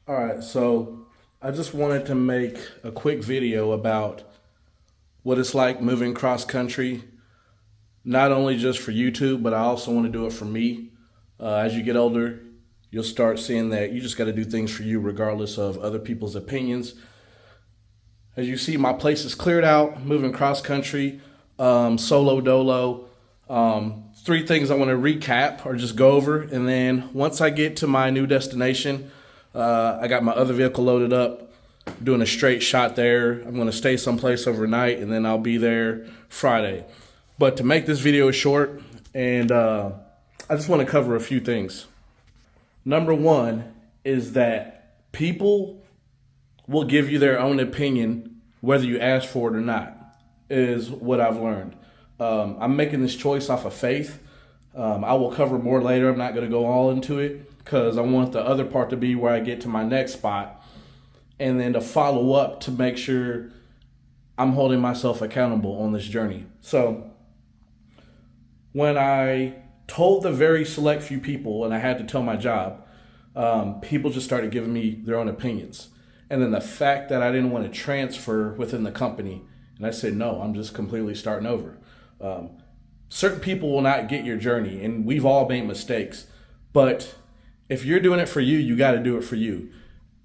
All right, so I just wanted to make a quick video about what it's like moving cross country, not only just for YouTube, but I also want to do it for me. As you get older, you'll start seeing that you just got to do things for you regardless of other people's opinions. As you see, my place is cleared out, moving cross country, solo dolo. Three things I want to recap or just go over. And then once I get to my new destination, I got my other vehicle loaded up, doing a straight shot there. I'm going to stay someplace overnight, and then I'll be there Friday. But to make this video short, and I just want to cover a few things. Number one is that people will give you their own opinion whether you ask for it or not, is what I've learned. I'm making this choice off of faith. I will cover more later. I'm not going to go all into it because I want the other part to be where I get to my next spot, and then to follow up to make sure I'm holding myself accountable on this journey. So when I told the very select few people, and I had to tell my job, people just started giving me their own opinions. And then the fact that I didn't want to transfer within the company, and I said, no, I'm just completely starting over. Certain people will not get your journey, and we've all made mistakes. But if you're doing it for you, you got to do it for you.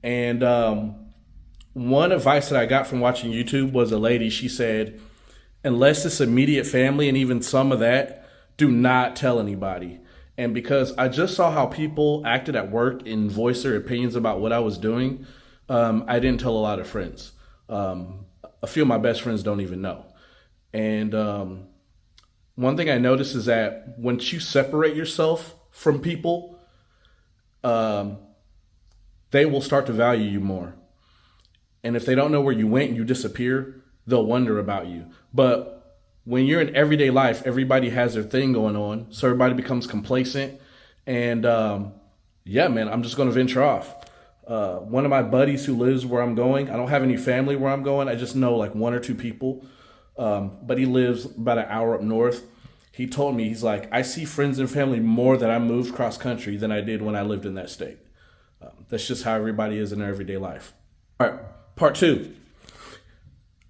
And one advice that I got from watching YouTube was a lady, she said, unless it's immediate family and even some of that, do not tell anybody. And because I just saw how people acted at work and voiced their opinions about what I was doing, I didn't tell a lot of friends. A few of my best friends don't even know. And one thing I noticed is that once you separate yourself from people, they will start to value you more. And if they don't know where you went and you disappear, they'll wonder about you. But when you're in everyday life, everybody has their thing going on. So everybody becomes complacent. And yeah, man, I'm just going to venture off. One of my buddies who lives where I'm going, I don't have any family where I'm going. I just know like one or two people. But he lives about an hour up north. He told me, he's like, I see friends and family more that I moved cross country than I did when I lived in that state. That's just how everybody is in their everyday life. All right, part two.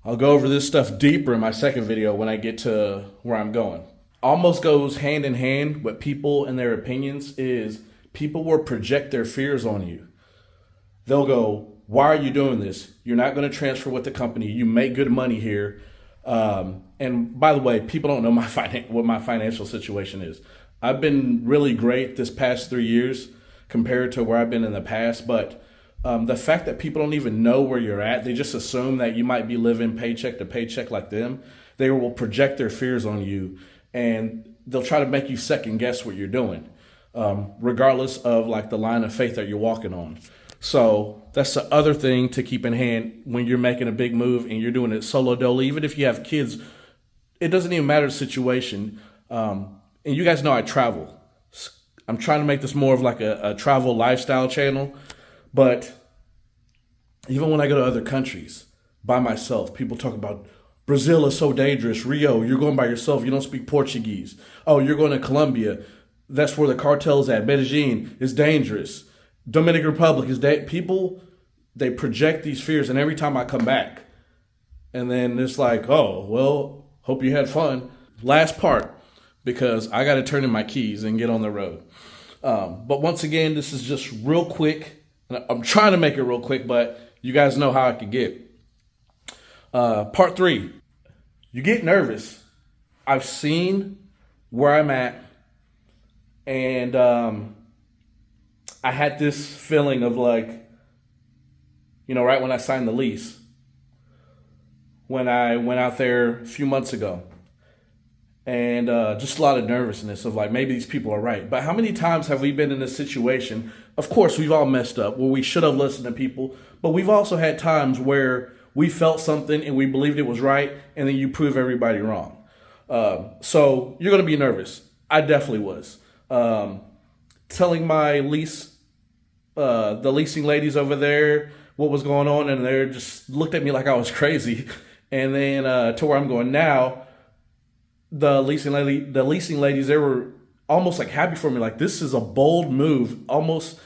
I'll go over this stuff deeper in my second video when I get to where I'm going. Almost goes hand in hand with people and their opinions is people will project their fears on you. They'll go, why are you doing this? You're not going to transfer with the company. You make good money here. And by the way, people don't know what my financial situation is. I've been really great this past 3 years compared to where I've been in the past. But the fact that people don't even know where you're at, they just assume that you might be living paycheck to paycheck like them. They will project their fears on you, and they'll try to make you second guess what you're doing, regardless of like the line of faith that you're walking on. So that's the other thing to keep in hand when you're making a big move and you're doing it solo dolo. Even if you have kids, it doesn't even matter the situation. And you guys know I travel. I'm trying to make this more of like a travel lifestyle channel. But even when I go to other countries by myself, people talk about Brazil is so dangerous. Rio, you're going by yourself. You don't speak Portuguese. Oh, you're going to Colombia. That's where the cartel's at. Medellin is dangerous. Dominican Republic is people, they project these fears, and every time I come back, and then it's like, oh, well, hope you had fun. Last part, because I got to turn in my keys and get on the road. But once again, this is just real quick. I'm trying to make it real quick, but you guys know how I could get. Part three, you get nervous. I've seen where I'm at, and I had this feeling of like, right when I signed the lease, when I went out there a few months ago, and just a lot of nervousness of like, maybe these people are right. But how many times have we been in a situation, of course, we've all messed up, where we should have listened to people, but we've also had times where we felt something and we believed it was right, and then you prove everybody wrong. So you're going to be nervous. I definitely was. Telling my the leasing ladies over there what was going on, and they just looked at me like I was crazy. And then to where I'm going now, the leasing ladies, they were almost like happy for me. Like, this is a bold move, almost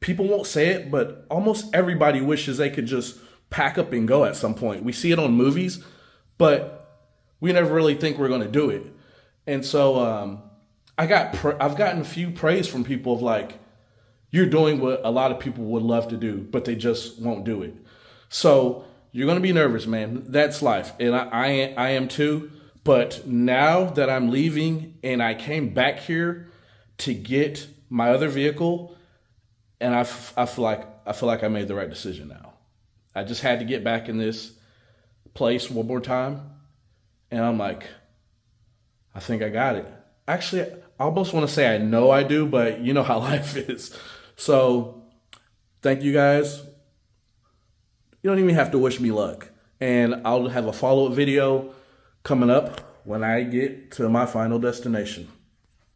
people won't say it, but almost everybody wishes they could just pack up and go at some point. We see it on movies, but we never really think we're going to do it. And so I've gotten a few praise from people of like, you're doing what a lot of people would love to do, but they just won't do it. So you're going to be nervous, man. That's life. And I am too. But now that I'm leaving and I came back here to get my other vehicle, and I feel like I made the right decision now. I just had to get back in this place one more time. And I'm like, I think I got it. Actually, I almost want to say I know I do, but you know how life is. So thank you guys. You don't even have to wish me luck. And I'll have a follow-up video coming up when I get to my final destination.